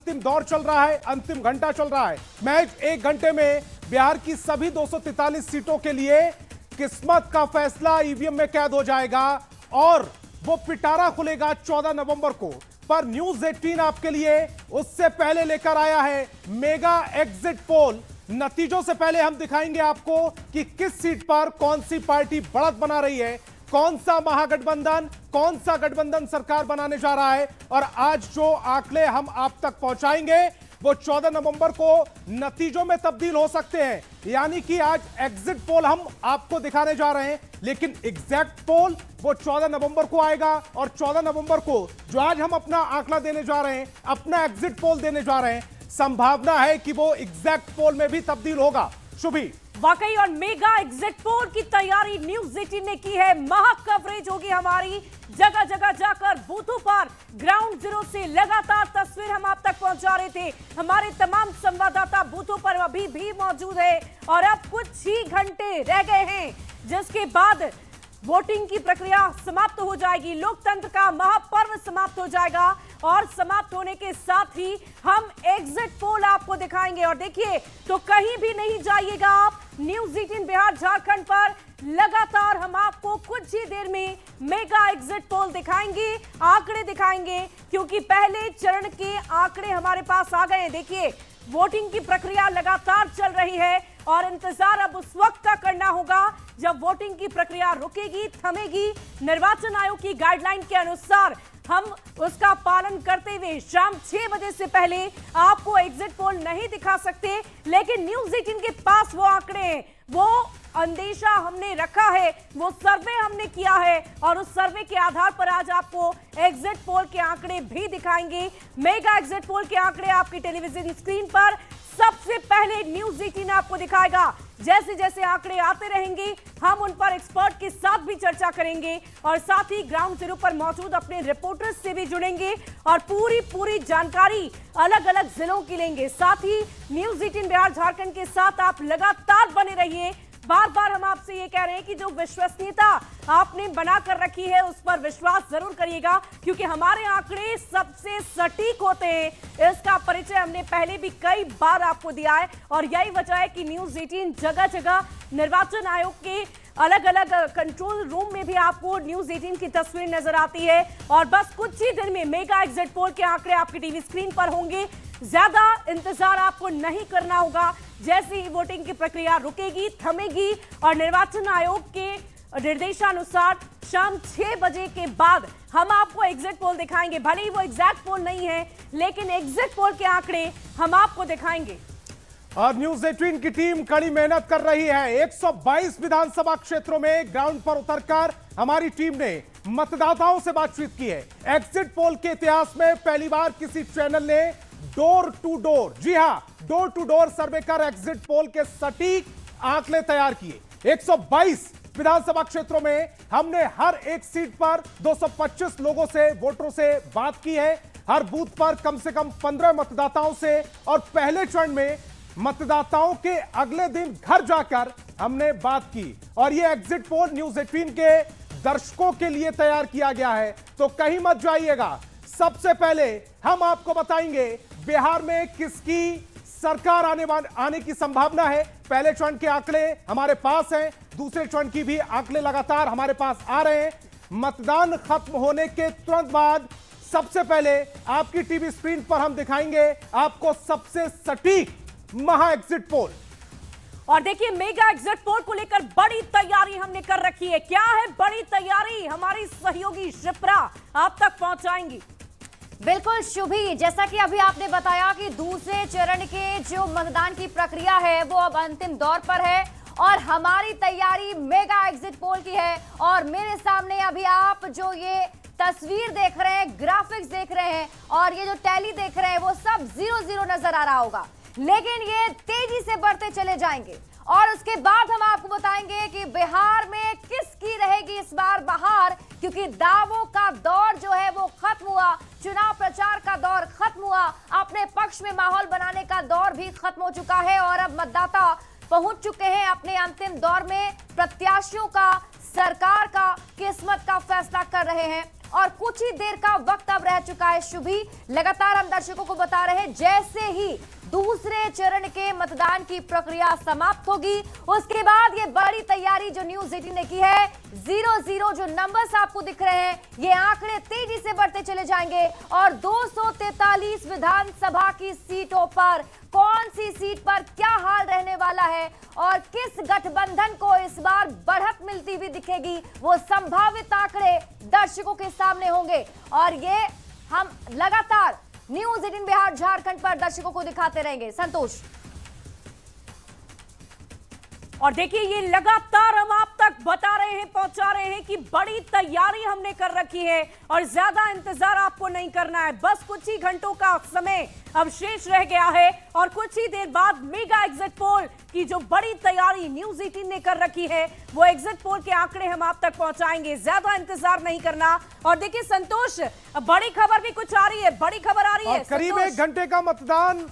अंतिम दौर चल रहा है, अंतिम घंटा चल रहा है। महज एक घंटे में बिहार की सभी 243 सीटों के लिए किस्मत का फैसला ईवीएम में कैद हो जाएगा और वो पिटारा खुलेगा 14 नवंबर को। पर न्यूज 18 आपके लिए उससे पहले लेकर आया है मेगा एग्जिट पोल। नतीजों से पहले हम दिखाएंगे आपको कि किस सीट पर कौन सी पार्टी बढ़त बना रही है, कौन सा महागठबंधन, कौन सा गठबंधन सरकार बनाने जा रहा है। और आज जो आंकड़े हम आप तक पहुंचाएंगे वो 14 नवंबर को नतीजों में तब्दील हो सकते हैं। यानी कि आज एग्जिट पोल हम आपको दिखाने जा रहे हैं, लेकिन एग्जैक्ट पोल वो 14 नवंबर को आएगा। और 14 नवंबर को जो आज हम अपना आंकड़ा देने जा रहे हैं, अपना एग्जिट पोल देने जा रहे हैं, संभावना है कि वो एग्जैक्ट पोल में भी तब्दील होगा। शुभी, वाकई और मेगा एग्जिट पोल की तैयारी न्यूज 18 ने की है। महा कवरेज होगी हमारी, जगह जगह जाकर बूथों पर ग्राउंड जीरो से लगातार तस्वीर हम आप तक पहुंचा रहे थे। हमारे तमाम संवाददाता बूथों पर अभी भी मौजूद है और अब कुछ ही घंटे रह गए हैं जिसके बाद वोटिंग की प्रक्रिया समाप्त हो जाएगी, लोकतंत्र का महापर्व समाप्त हो जाएगा और समाप्त होने के साथ ही हम एग्जिट पोल आपको दिखाएंगे। और देखिए, तो कहीं भी नहीं जाइएगा आप, न्यूज 18 बिहार झारखंड पर लगातार हम आपको कुछ ही देर में मेगा एग्जिट पोल दिखाएंगे, आंकड़े दिखाएंगे, क्योंकि पहले चरण के आंकड़े हमारे पास आ गए हैं। देखिए, वोटिंग की प्रक्रिया लगातार चल रही है और इंतजार अब उस वक्त का करना होगा जब वोटिंग की प्रक्रिया रुकेगी, थमेगी। निर्वाचन आयोग की गाइडलाइन के अनुसार हम उसका पालन करते हुए शाम 6 बजे से पहले आपको एग्जिट पोल नहीं दिखा सकते, लेकिन न्यूज 18 के पास वो आंकड़े हैं, वो अंदेशा हमने रखा है, वो सर्वे हमने किया है और उस सर्वे के आधार पर आज आपको एग्जिट पोल के आंकड़े भी दिखाएंगे। मेगा एग्जिट पोल के आंकड़े आपकी टेलीविजन स्क्रीन पर सबसे पहले न्यूज 18 आपको दिखाएगा। जैसे जैसे आंकड़े आते रहेंगे हम उन पर एक्सपर्ट के साथ भी चर्चा करेंगे और साथ ही ग्राउंड जीरो पर मौजूद अपने रिपोर्टर्स से भी जुड़ेंगे और पूरी जानकारी अलग अलग जिलों की लेंगे। साथ ही न्यूज 18 बिहार झारखंड के साथ आप लगातार बने रहिए। बार बार हम आपसे ये कह रहे हैं कि जो विश्वसनीयता आपने बनाकर रखी है उस पर विश्वास जरूर करिएगा, क्योंकि हमारे आंकड़े सबसे सटीक होते हैं। इसका परिचय हमने पहले भी कई बार आपको दिया है और यही वजह है कि न्यूज 18 जगह जगह निर्वाचन आयोग के अलग अलग कंट्रोल रूम में भी आपको न्यूज 18 की तस्वीर नजर आती है। और बस कुछ ही दिन में मेगा एग्जिट पोल के आंकड़े आपकी टीवी स्क्रीन पर होंगे। ज्यादा इंतजार आपको नहीं करना होगा। जैसे ही वोटिंग की प्रक्रिया रुकेगी, थमेगी और निर्वाचन आयोग के निर्देशानुसार शाम 6 बजे के बाद हम आपको एग्जिट पोल दिखाएंगे। भले ही वो एग्जैक्ट पोल नहीं है, लेकिन एग्जिट पोल के आंकड़े हम आपको दिखाएंगे। और न्यूज 18 की टीम कड़ी मेहनत कर रही है। 122 विधानसभा क्षेत्रों में ग्राउंड पर उतरकर हमारी टीम ने मतदाताओं से बातचीत की है। एग्जिट पोल के इतिहास में पहली बार किसी चैनल ने डोर टू डोर, जी हां, डोर टू डोर सर्वे कर एग्जिट पोल के सटीक आंकड़े तैयार किए। 122 विधानसभा क्षेत्रों में हमने हर एक सीट पर 225 लोगों से, वोटरों से बात की है। हर बूथ पर कम से कम 15 मतदाताओं से और पहले चरण में मतदाताओं के अगले दिन घर जाकर हमने बात की। और यह एग्जिट पोल न्यूज 18 के दर्शकों के लिए तैयार किया गया है, तो कहीं मत जाइएगा। सबसे पहले हम आपको बताएंगे बिहार में किसकी सरकार आने की संभावना है। पहले चरण के आंकड़े हमारे पास हैं, दूसरे चरण की भी आंकड़े लगातार हमारे पास आ रहे हैं। मतदान खत्म होने के तुरंत बाद सबसे पहले आपकी टीवी स्क्रीन पर हम दिखाएंगे आपको सबसे सटीक महा एग्जिट पोल। और देखिए, मेगा एग्जिट पोल को लेकर बड़ी तैयारी हमने कर रखी है। क्या है बड़ी तैयारी, हमारी सहयोगी शिप्रा आप तक पहुंचाएंगी। बिल्कुल शुभी, जैसा कि अभी आपने बताया कि दूसरे चरण के जो मतदान की प्रक्रिया है वो अब अंतिम दौर पर है और हमारी तैयारी मेगा एग्जिट पोल की है। और मेरे सामने अभी आप जो ये तस्वीर देख रहे हैं, ग्राफिक्स देख रहे हैं और ये जो टैली देख रहे हैं वो सब 0-0 नजर आ रहा होगा, लेकिन ये तेजी से बढ़ते चले जाएंगे। और उसके बाद हम आपको बताएंगे कि बिहार में किसकी रहेगी इस बार बहार, क्योंकि दावों का दौर जो है वो खत्म हुआ, चुनाव प्रचार का दौर खत्म हुआ, अपने पक्ष में माहौल बनाने का दौर भी खत्म हो चुका है और अब मतदाता पहुंच चुके हैं अपने अंतिम दौर में। प्रत्याशियों का, सरकार का, किस्मत का फैसला कर रहे हैं और कुछ ही देर का वक्त अब रह चुका है शुभी। लगातार हम दर्शकों को बता रहे हैं जैसे ही दूसरे चरण के मतदान की प्रक्रिया समाप्त होगी उसके बाद ये बड़ी तैयारी जो न्यूज़ 18 ने की है 0-0 जो नंबर्स आपको दिख रहे हैं ये आंकड़े तेजी से बढ़ते चले जाएंगे और 243 विधानसभा की सीटों पर कौन सी सीट पर क्या हाल रहने वाला है और किस गठबंधन को इस बार बढ़त मिलती हुई दिखेगी वो संभावित आंकड़े दर्शकों के सामने होंगे और ये हम लगातार न्यूज़ 18 बिहार झारखंड पर दर्शकों को दिखाते रहेंगे। संतोष और देखिए ये लगातार हम आप तक बता रहे हैं, पहुंचा रहे हैं कि बड़ी तैयारी हमने कर रखी है और ज्यादा इंतजार आपको नहीं करना है। बस कुछ ही घंटों का समय अब शेष रह गया है और कुछ ही देर बाद मेगा एग्जिट पोल की जो बड़ी तैयारी न्यूज़ 18 ने कर रखी है वो एग्जिट पोल के आंकड़े हम आप तक पहुंचाएंगे। ज्यादा इंतजार नहीं करना। और देखिए संतोष, बड़ी खबर भी कुछ आ रही है, बड़ी खबर आ रही है। करीब 1 घंटे का मतदान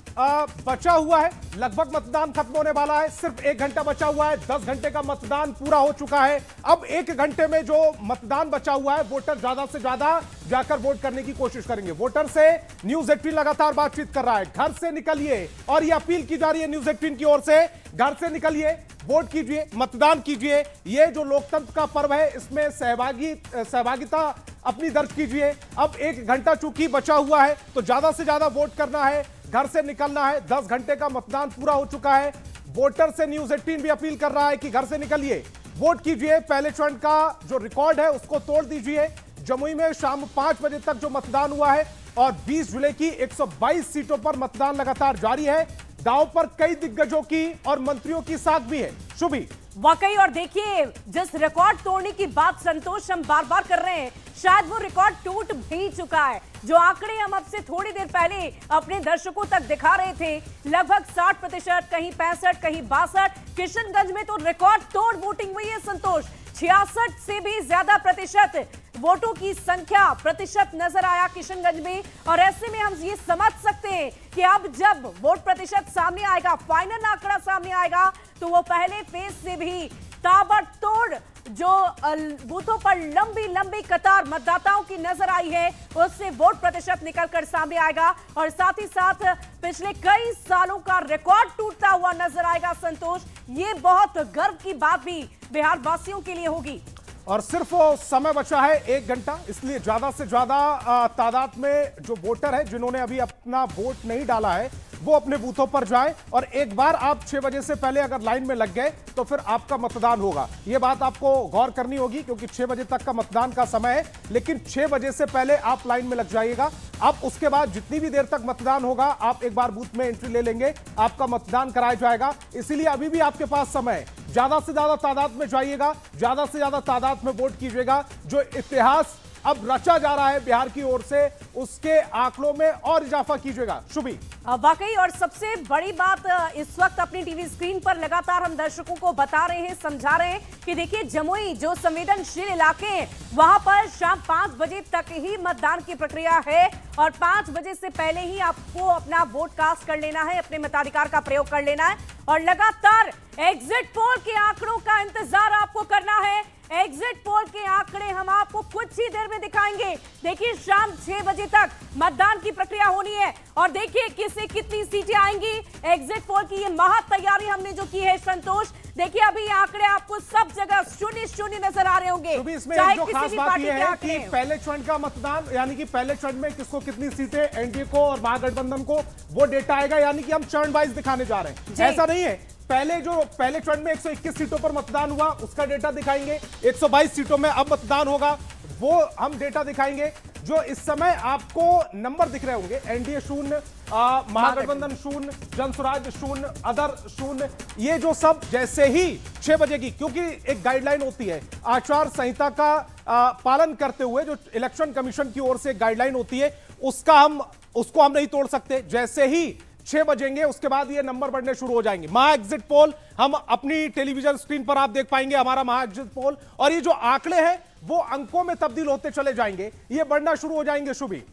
बचा हुआ है, लगभग मतदान खत्म होने वाला है, सिर्फ 1 घंटा बचा हुआ है। 10 घंटे का मतदान पूरा हो चुका है। अब 1 घंटे में जो मतदान बचा हुआ है वोटर ज्यादा से ज्यादा जाकर वोट करने की कोशिश करेंगे। वोटर से न्यूज़ 18 लगातार बातचीत कर रहा है, घर से निकलिए, और ये अपील की जा रही है न्यूज़ 18 की ओर से, घर से निकलिए, वोट कीजिए, मतदान कीजिए। ये जो लोकतंत्र का पर्व है इसमें सहभागिता अपनी दर्ज कीजिए। अब 1 घंटा चूंकि बचा हुआ है तो ज्यादा से ज्यादा वोट करना है, घर से निकलना है। 10 घंटे का मतदान पूरा हो चुका है। वोटर से न्यूज़ 18 भी अपील कर रहा है कि घर से निकलिए, वोट कीजिए, पहले चरण का जो रिकॉर्ड है उसको तोड़ दीजिए। जमुई में शाम 5 बजे तक जो मतदान हुआ है और 20 जिले की 122 सीटों पर मतदान लगातार जारी है। दांव पर कई दिग्गजों की और मंत्रियों की साख भी है। शुभी वाकई, और देखिए जिस रिकॉर्ड तोड़ने की बात संतोष हम बार बार कर रहे हैं शायद वो रिकॉर्ड टूट भी चुका है। जो आंकड़े हम अब से थोड़ी देर पहले अपने दर्शकों तक दिखा रहे थे, लगभग 60%, कहीं 65, कहीं 62। किशनगंज में तो रिकॉर्ड तोड़ वोटिंग हुई है संतोष। 66 से भी ज्यादा प्रतिशत वोटों की संख्या प्रतिशत नजर आया किशनगंज में। और ऐसे में हम ये समझ सकते हैं कि अब जब वोट प्रतिशत सामने आएगा, फाइनल आंकड़ा सामने आएगा, तो वो पहले फेज से भी ताबड़तोड़ जो बूथों पर लंबी लंबी कतार मतदाताओं की नजर आई है उससे वोट प्रतिशत निकलकर सामने आएगा और साथ ही साथ पिछले कई सालों का रिकॉर्ड टूटता हुआ नजर आएगा। संतोष, ये बहुत गर्व की बात भी बिहार वासियों के लिए होगी। और सिर्फ समय बचा है 1 घंटा, इसलिए ज्यादा से ज्यादा तादाद में जो वोटर है जिन्होंने अभी अपना वोट नहीं डाला है वो अपने बूथों पर जाएं। और एक बार आप 6 बजे से पहले अगर लाइन में लग गए तो फिर आपका मतदान होगा। ये बात आपको गौर करनी होगी क्योंकि 6 बजे तक का मतदान का समय है, लेकिन 6 बजे से पहले आप लाइन में लग जाइएगा। अब उसके बाद जितनी भी देर तक मतदान होगा आप एक बार बूथ में एंट्री ले लेंगे, आपका मतदान कराया जाएगा। इसीलिए अभी भी आपके पास समय है, ज्यादा से ज्यादा तादाद में जाइएगा, ज्यादा से ज्यादा तादाद में वोट कीजिएगा। जो इतिहास अब रचा जा रहा है बिहार की ओर से उसके आंकड़ों में और इजाफा कीजिएगा। शुभी वाकई, और सबसे बड़ी बात इस वक्त अपनी टीवी स्क्रीन पर लगातार हम दर्शकों को बता रहे हैं, समझा रहे हैं कि देखिए जमुई जो संवेदनशील इलाके हैं वहां पर शाम 5 बजे तक ही मतदान की प्रक्रिया है और 5 बजे से पहले ही आपको अपना वोट कास्ट कर लेना है, अपने मताधिकार का प्रयोग कर लेना है। और लगातार एग्जिट पोल के आंकड़ों का इंतजार आपको करना है। एग्जिट पोल के आंकड़े हम आपको कुछ ही देर में दिखाएंगे। देखिए शाम 6 बजे तक मतदान की प्रक्रिया होनी है और देखिए किसे कितनी सीटें आएंगी। एग्जिट पोल की ये महा तैयारी हमने जो की है संतोष, देखिए अभी ये आंकड़े आपको सब जगह 0-0 नजर आ रहे होंगे। इसमें एक जो खास बात यह है कि पहले चरण का मतदान यानी कि पहले चरण में किसको कितनी सीटें एनडीए को और महागठबंधन को वो डेटा आएगा, यानी कि हम चरण वाइज दिखाने जा रहे हैं। ऐसा नहीं है पहले चरण में 121 सीटों पर मतदान हुआ उसका डेटा दिखाएंगे, 122 सीटों में अब मतदान होगा वो हम डेटा दिखाएंगे। जो इस समय आपको नंबर दिख रहे होंगे, एनडीए 0, महागठबंधन 0, जनसुराज 0, अदर 0, ये जो सब जैसे ही 6 बजे की, क्योंकि एक गाइडलाइन होती है आचार संहिता का पालन करते हुए, जो इलेक्शन कमीशन की ओर से गाइडलाइन होती है उसको हम नहीं तोड़ सकते। जैसे ही 6 बजेंगे उसके बाद ये नंबर बढ़ने शुरू हो जाएंगे। महा एग्जिट पोल हम अपनी टेलीविजन स्क्रीन पर आप देख पाएंगे, हमारा महा एग्जिट पोल, और ये जो आंकड़े हैं वो अंकों में तब्दील होते चले जाएंगे, ये बढ़ना शुरू हो जाएंगे। शुभी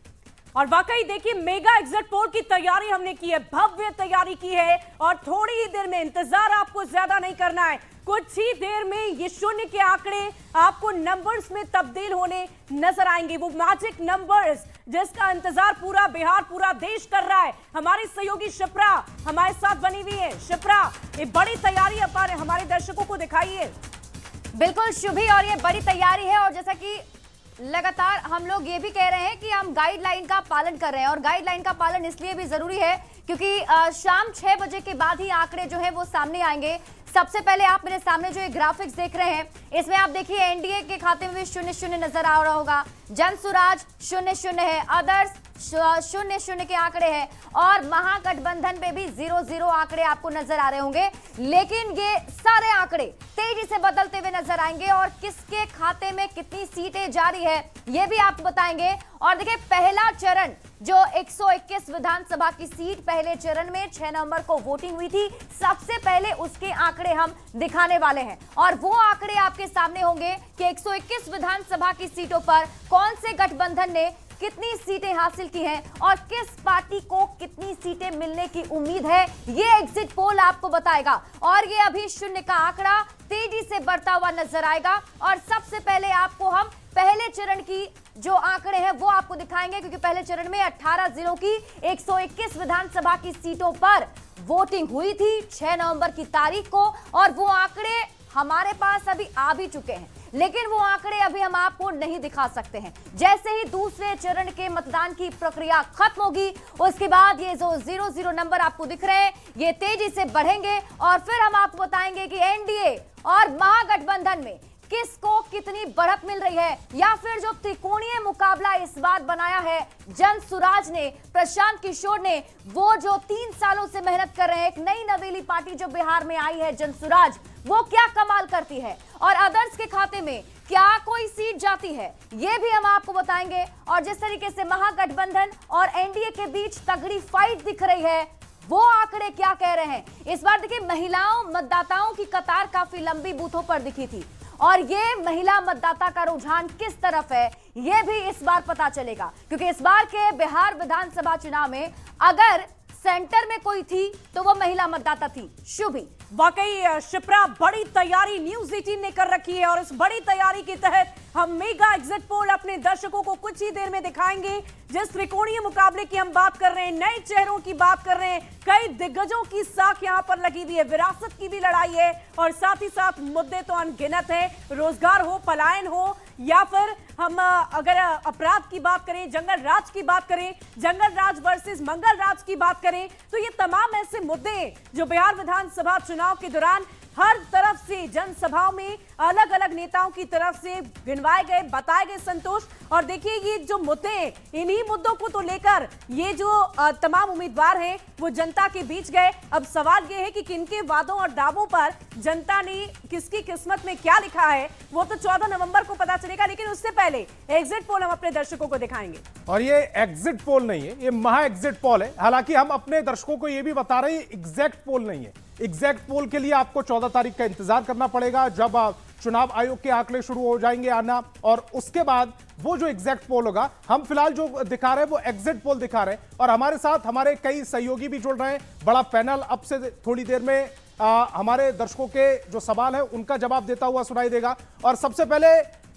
और वाकई देखिए मेगा एग्जिट पोल की तैयारी हमने की है, भव्य तैयारी की है और थोड़ी ही देर में इंतजार आपको ज्यादा नहीं करना है, कुछ ही देर में ये शून्य के आंकड़े आपको नंबर्स में तब्दील होने नजर आएंगे। वो मैजिक नंबर्स जिसका इंतजार पूरा बिहार, पूरा देश कर रहा है। हमारी सहयोगी शिप्रा हमारे साथ बनी हुई है। शिप्रा, ये बड़ी तैयारी हमारे दर्शकों को दिखाइए। बिल्कुल शुभी, और ये बड़ी तैयारी है। और जैसा कि लगातार हम लोग ये भी कह रहे हैं कि हम गाइडलाइन का पालन कर रहे हैं, और गाइडलाइन का पालन इसलिए भी जरूरी है क्योंकि शाम 6 बजे के बाद ही आंकड़े जो है वो सामने आएंगे। सबसे पहले आप मेरे सामने जो ये ग्राफिक्स देख रहे हैं, इसमें आप देखिए एनडीए के खाते में भी 0-0 नजर आ रहा होगा, जनसुराज 0-0 है, अदर्स 0-0 के आंकड़े हैं, और महागठबंधन पे भी 0-0 आंकड़े आपको नजर आ रहे होंगे। लेकिन ये सारे आंकड़े तेजी से बदलते हुए नजर आएंगे, और किसके खाते में कितनी सीटें जारी है ये भी आपको बताएंगे। और देखिए, पहला चरण जो 121 विधानसभा की सीट, पहले चरण में 6 नवंबर को वोटिंग हुई थी, सबसे पहले उसके आंकड़े हम दिखाने वाले हैं। और वो आंकड़े आपके सामने होंगे कि 121 विधानसभा की सीटों पर कौन से गठबंधन ने कितनी सीटें हासिल की हैं और किस पार्टी को कितनी सीटें मिलने की उम्मीद है, ये एग्जिट पोल आपको बताएगा। और ये अभी शून्य का आंकड़ा तेजी से बढ़ता हुआ नजर आएगा। और सबसे पहले आपको हम पहले चरण की जो आंकड़े हैं वो आपको दिखाएंगे, क्योंकि पहले चरण में 18 जिलों की 121 विधानसभा की सीटों पर वोटिंग हुई थी 6 नवंबर की तारीख को, और वो आंकड़े हमारे पास अभी आ भी चुके हैं, लेकिन वो आंकड़े अभी हम आपको नहीं दिखा सकते हैं। जैसे ही दूसरे चरण के मतदान की प्रक्रिया खत्म होगी, उसके बाद ये जो 0-0 नंबर आपको दिख रहे हैं ये तेजी से बढ़ेंगे, और फिर हम आपको बताएंगे कि एनडीए और महागठबंधन में किसको कितनी बढ़त मिल रही है, या फिर जो त्रिकोणीय मुकाबला इस बार बनाया है जनसुराज ने, प्रशांत किशोर ने, वो जो 3 सालों से मेहनत कर रहे हैं, एक नई नवेली पार्टी जो बिहार में आई है जनसुराज, वो क्या कमाल करती है, और अदर्स के खाते में क्या कोई सीट जाती है, ये भी हम आपको बताएंगे। और जिस तरीके से महागठबंधन और एनडीए के बीच तगड़ी फाइट दिख रही है, वो आंकड़े क्या कह रहे हैं। इस बार देखिए, महिलाओं मतदाताओं की कतार काफी लंबी बूथों पर दिखी थी, और ये महिला मतदाता का रुझान किस तरफ है ये भी इस बार पता चलेगा, क्योंकि इस बार के बिहार विधानसभा चुनाव में अगर सेंटर में कोई थी तो वो महिला मतदाता थी। शुभी, वाकई शिप्रा, बड़ी तैयारी न्यूज 18 ने कर रखी है, और इस बड़ी तैयारी के तहत हम मेगा एग्जिट पोल अपने दर्शकों को कुछ ही देर में दिखाएंगे। जिस त्रिकोणीय मुकाबले की हम बात कर रहे हैं, नए चेहरों की बात कर रहे हैं, कई दिग्गजों की साख यहां पर लगी हुई है, विरासत की भी लड़ाई है, और साथ ही साथ मुद्दे तो अनगिनत है। रोजगार हो, पलायन हो, या फिर हम अगर अपराध की बात करें, जंगल राज की बात करें, जंगल राज वर्सेस मंगल राज की बात करें, तो ये तमाम ऐसे मुद्दे जो बिहार विधानसभा चुनाव के दौरान हर तरफ से जनसभाओं में अलग अलग नेताओं की तरफ से गिनवाए गए, बताए गए संतोष। और देखिए, ये जो मुद्दे, इन्हीं मुद्दों को तो लेकर ये जो तमाम उम्मीदवार हैं वो जनता के बीच गए। अब सवाल ये है कि किनके वादों और दावों पर जनता ने, किसकी किस्मत में क्या लिखा है, वो तो 14 नवंबर को पता चलेगा। लेकिन उससे पहले एग्जिट पोल हम अपने दर्शकों को दिखाएंगे। और ये एग्जिट पोल नहीं है, ये महा एग्जिट पोल है। हालांकि हम अपने दर्शकों को ये भी बता रहे हैं, एग्जैक्ट पोल नहीं है। एग्जैक्ट पोल के लिए आपको 14 तारीख का इंतजार करना पड़ेगा, जब चुनाव आयोग के आंकड़े शुरू हो जाएंगे आना, और उसके बाद वो जो एग्जैक्ट पोल होगा। हम फिलहाल जो दिखा रहे हैं वो एग्जिट पोल दिखा रहे हैं, और हमारे साथ हमारे कई सहयोगी भी जुड़ रहे हैं। बड़ा पैनल अब से थोड़ी देर में हमारे दर्शकों के जो सवाल है उनका जवाब देता हुआ सुनाई देगा। और सबसे पहले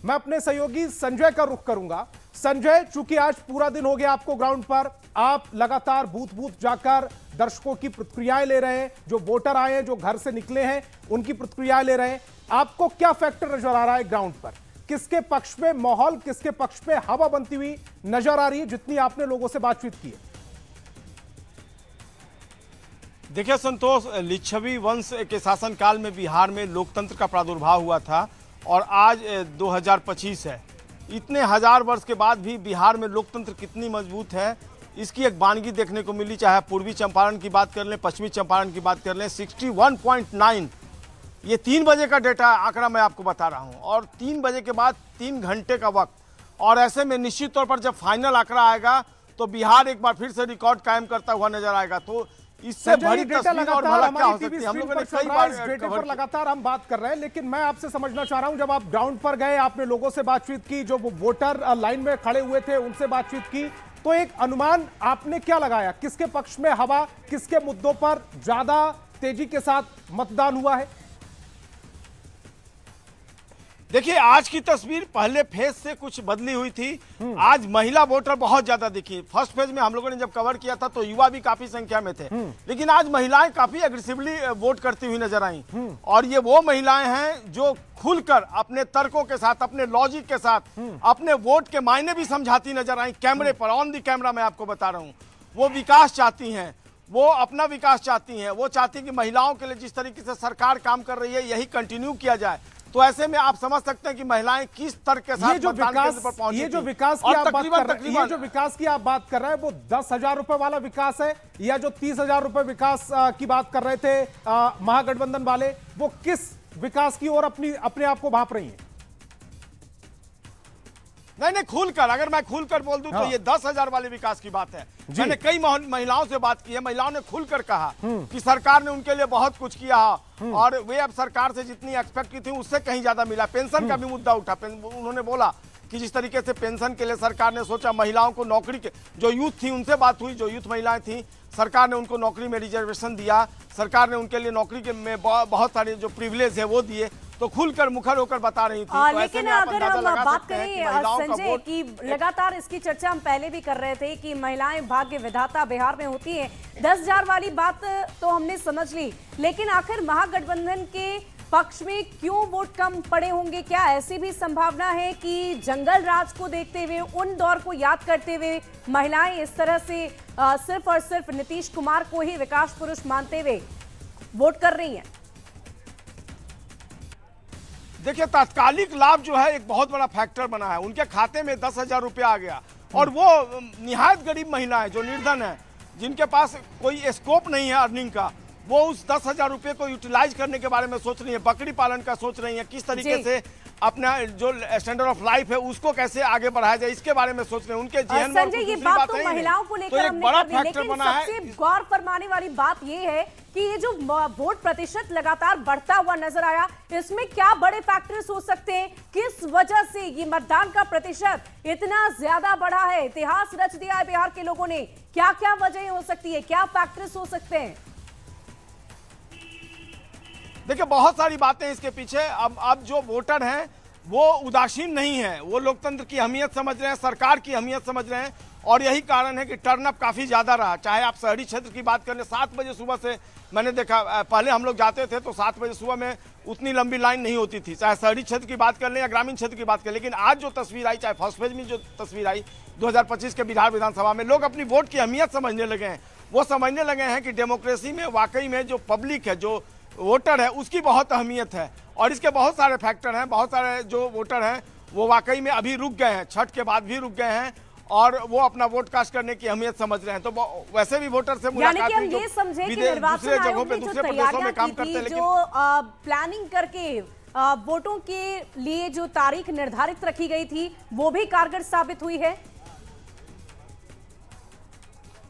मैं अपने सहयोगी संजय का रुख करूंगा। संजय, चूंकि आज पूरा दिन हो गया आपको ग्राउंड पर, आप लगातार बूथ बूथ जाकर दर्शकों की प्रतिक्रियाएं ले रहे हैं, जो वोटर आए हैं, जो घर से निकले हैं, उनकी प्रतिक्रियाएं ले रहे हैं। आपको क्या फैक्टर नजर आ रहा है ग्राउंड पर? किसके पक्ष में माहौल, किसके पक्ष में हवा बनती हुई नजर आ रही है, जितनी आपने लोगों से बातचीत की है? देखिए संतोष, लिच्छवी वंश के शासनकाल में बिहार में लोकतंत्र का प्रादुर्भाव हुआ था, और आज 2025 है। इतने हजार वर्ष के बाद भी बिहार में लोकतंत्र कितनी मजबूत है, इसकी एक वानगी देखने को मिली। चाहे पूर्वी चंपारण की बात कर लें, पश्चिमी चंपारण की बात कर लें, 61.9, ये 3 बजे का डेटा आंकड़ा मैं आपको बता रहा हूँ, और 3 बजे के बाद 3 घंटे का वक्त। और ऐसे में निश्चित तौर पर जब फाइनल आंकड़ा आएगा तो बिहार एक बार फिर से रिकॉर्ड कायम करता हुआ नजर आएगा। तो इससे बड़ी तस्वीर और भला क्या हो सकती है? हम लोगों ने कई बार डेटा पर लगातार हम बात कर रहे हैं, लेकिन मैं आपसे समझना चाह रहा हूं, जब आप ग्राउंड पर गए, आपने लोगों से बातचीत की, जो वोटर लाइन में खड़े हुए थे उनसे बातचीत की, तो एक अनुमान आपने क्या लगाया? किसके पक्ष में हवा, किसके मुद्दों पर ज्यादा तेजी के साथ मतदान हुआ है? देखिए, आज की तस्वीर पहले फेज से कुछ बदली हुई थी। आज महिला वोटर बहुत ज्यादा दिखी। फर्स्ट फेज में हम लोगों ने जब कवर किया था तो युवा भी काफी संख्या में थे, लेकिन आज महिलाएं काफी एग्रेसिवली वोट करती हुई नजर आई। और ये वो महिलाएं हैं जो खुलकर अपने तर्कों के साथ, अपने लॉजिक के साथ अपने वोट के मायने भी समझाती नजर आई। कैमरे पर, ऑन दी कैमरा मैं आपको बता रहा हूँ, वो विकास चाहती हैं, वो अपना विकास चाहती हैं। वो चाहती हैं कि महिलाओं के लिए जिस तरीके से सरकार काम कर रही है यही कंटिन्यू किया जाए। तो ऐसे में आप समझ सकते हैं कि महिलाएं किस तर्क के साथ मतदान केंद्र पर पहुंची थी। ये जो विकास की आप बात कर रहे हैं वो 10,000 रुपए वाला विकास है या जो 30,000 रुपए विकास की बात कर रहे थे महागठबंधन वाले, वो किस विकास की ओर अपने आप को भाप रही है? नहीं, खुलकर, अगर मैं खुलकर बोल दूं तो ये 10,000 वाले विकास की बात है। मैंने कई महिलाओं से बात की है, महिलाओं ने खुलकर कहा कि सरकार ने उनके लिए बहुत कुछ किया और वे अब सरकार से जितनी एक्सपेक्ट की थी उससे कहीं ज्यादा मिला। पेंशन का भी मुद्दा उठा। उन्होंने बोला कि जिस तरीके से पेंशन के लिए सरकार ने सोचा, महिलाओं को नौकरी के, जो यूथ थी उनसे बात हुई, जो यूथ महिलाएं थी, सरकार ने उनको नौकरी में रिजर्वेशन दिया, सरकार ने उनके लिए नौकरी के में बहुत सारे जो प्रिविलेज है वो दिए। तो खुलकर मुखर होकर बता रही थी। तो लेकिन अगर हम बात करें संजय की, लगातार इसकी चर्चा हम पहले भी कर रहे थे कि महिलाएं भाग्य विधाता बिहार में होती हैं। 10,000 वाली बात तो हमने समझ ली, लेकिन आखिर महागठबंधन के पक्ष में क्यों वोट कम पड़े होंगे? क्या ऐसी भी संभावना है कि जंगल राज को देखते हुए, उन दौर को याद करते हुए महिलाएं इस तरह से सिर्फ और सिर्फ नीतीश कुमार को ही विकास पुरुष मानते हुए वोट कर रही हैं? देखिए, तात्कालिक लाभ जो है एक बहुत बड़ा फैक्टर बना है। उनके खाते में 10,000 रुपया आ गया और वो निहायत गरीब महिलाएं जो निर्धन है, जिनके पास कोई स्कोप नहीं है अर्निंग का, वो उस 10,000 रुपये को यूटिलाइज करने के बारे में सोच रही है, बकरी पालन का सोच रही है, किस तरीके से अपना जो स्टैंडर्ड ऑफ लाइफ है उसको कैसे आगे बढ़ाया जाए, इसके बारे में सोच रहे हैं। उनके जीवन में संजय, ये बात तो महिलाओं को लेकर एक बड़ा फैक्टर बना है। सबसे गौर फरमाने वाली बात ये है कि ये जो वोट प्रतिशत लगातार बढ़ता हुआ नजर आया, इसमें क्या बड़े फैक्टर्स हो सकते हैं? किस वजह से ये मतदान का प्रतिशत इतना ज्यादा बढ़ा है? इतिहास रच दिया है बिहार के लोगों ने। क्या क्या वजह हो सकती है, क्या फैक्टर्स हो सकते हैं? देखिए, बहुत सारी बातें इसके पीछे। अब जो वोटर हैं वो उदासीन नहीं है, वो लोकतंत्र की अहमियत समझ रहे हैं, सरकार की अहमियत समझ रहे हैं और यही कारण है कि टर्नअप काफी ज्यादा रहा। चाहे आप शहरी क्षेत्र की बात कर लें, 7 बजे सुबह से मैंने देखा, पहले हम लोग जाते थे तो 7 बजे सुबह में उतनी लंबी लाइन नहीं होती थी, चाहे शहरी क्षेत्र की बात कर लें या ग्रामीण क्षेत्र की बात कर लें। लेकिन आज जो तस्वीर आई, चाहे फर्स्ट फेज में जो तस्वीर आई 2025 के बिहार विधानसभा में, लोग अपनी वोट की अहमियत समझने लगे हैं। वो समझने लगे हैं कि डेमोक्रेसी में वाकई में जो पब्लिक है, जो वोटर है, उसकी बहुत अहमियत है। और इसके बहुत सारे फैक्टर हैं। बहुत सारे जो वोटर हैं वो वाकई में अभी रुक गए हैं, छठ के बाद भी रुक गए हैं और वो अपना वोट कास्ट करने की अहमियत समझ रहे हैं। तो वैसे भी वोटर से मुलाकात हुई, ये समझे कि निर्वाचन आयोग ने जो तैयारियां की थी, जो प्लानिंग करके वोटों के लिए जो तारीख निर्धारित रखी गई थी, वो भी कारगर साबित हुई है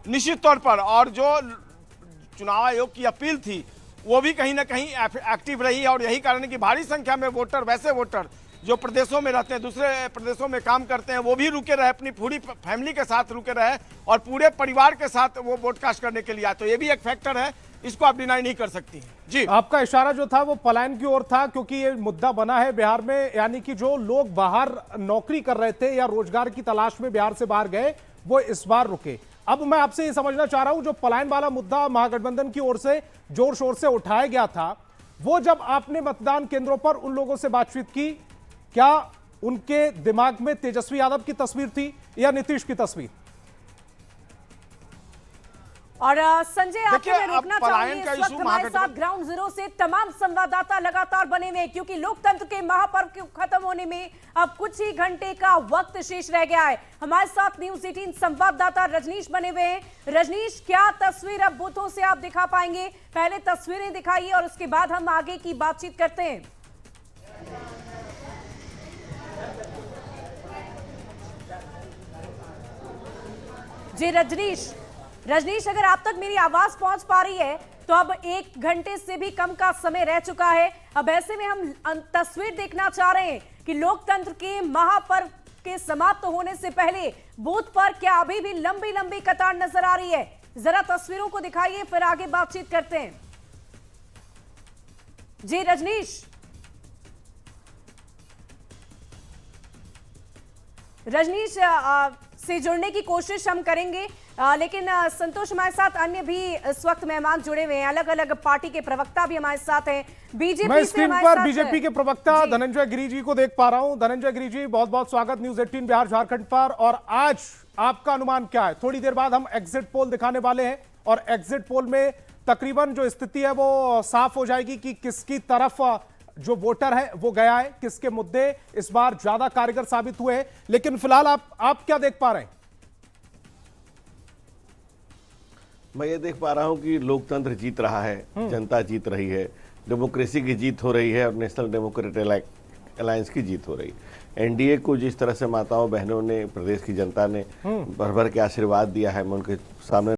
निश्चित तौर पर। और जो चुनाव आयोग की अपील थी वो भी कहीं ना कहीं एक्टिव रही और यही कारण है कि भारी संख्या में वोटर, वैसे वोटर जो प्रदेशों में रहते हैं, दूसरे प्रदेशों में काम करते हैं, वो भी रुके रहे, अपनी पूरी फैमिली के साथ रुके रहे और पूरे परिवार के साथ वो वोट कास्ट करने के लिए आए। तो ये भी एक फैक्टर है, इसको आप डिनाई नहीं कर सकती हैं। जी, आपका इशारा जो था वो पलायन की ओर था, क्योंकि ये मुद्दा बना है बिहार में, यानी कि जो लोग बाहर नौकरी कर रहे थे या रोजगार की तलाश में बिहार से बाहर गए, वो इस बार रुके। अब मैं आपसे ये समझना चाह रहा हूं, जो पलायन वाला मुद्दा महागठबंधन की ओर से जोर शोर से उठाया गया था, वो जब आपने मतदान केंद्रों पर उन लोगों से बातचीत की, क्या उनके दिमाग में तेजस्वी यादव की तस्वीर थी या नीतीश की तस्वीर? और संजय, आपको मैं रोकना चाहूंगी, इस वक्त हमारे साथ ग्राउंड जीरो से तमाम संवाददाता लगातार बने हुए, क्योंकि लोकतंत्र के महापर्व के खत्म होने में अब कुछ ही घंटे का वक्त शेष रह गया है। हमारे साथ न्यूज़ 18 संवाददाता रजनीश बने हुए हैं। रजनीश, क्या तस्वीर अब बूथों से आप दिखा पाएंगे? पहले तस्वीरें दिखाइए और उसके बाद हम आगे की बातचीत करते हैं। जी रजनीश, अगर आप तक मेरी आवाज पहुंच पा रही है तो अब 1 घंटे से भी कम का समय रह चुका है। अब ऐसे में हम तस्वीर देखना चाह रहे हैं कि लोकतंत्र के महापर्व के समाप्त होने से पहले बूथ पर क्या अभी भी लंबी लंबी कतार नजर आ रही है? जरा तस्वीरों को दिखाइए, फिर आगे बातचीत करते हैं। जी रजनीश, रजनीश से जुड़ने की कोशिश हम करेंगे, लेकिन संतोष हमारे साथ अन्य भी इस वक्त मेहमान जुड़े हुए हैं, अलग अलग पार्टी के प्रवक्ता भी हमारे साथ हैं। बीजेपी मैं से स्क्रीन हमारे पर साथ बीजेपी के प्रवक्ता धनंजय गिरी जी को देख पा रहा हूं। धनंजय गिरी जी, बहुत बहुत स्वागत न्यूज 18 बिहार झारखंड पर। और आज आपका अनुमान क्या है? थोड़ी देर बाद हम एग्जिट पोल दिखाने वाले हैं और एग्जिट पोल में तकरीबन जो स्थिति है वो साफ हो जाएगी कि किसकी तरफ जो वोटर है वो गया है, किसके मुद्दे इस बार ज्यादा कारगर साबित हुए हैं। लेकिन फिलहाल आप क्या देख पा रहे हैं? मैं ये देख पा रहा हूं कि लोकतंत्र जीत रहा है, जनता जीत रही है, डेमोक्रेसी की जीत हो रही है और नेशनल डेमोक्रेटिक अलायंस की जीत हो रही है। एनडीए को जिस तरह से माताओं बहनों ने, प्रदेश की जनता ने भर भर के आशीर्वाद दिया है, मैं उनके सामने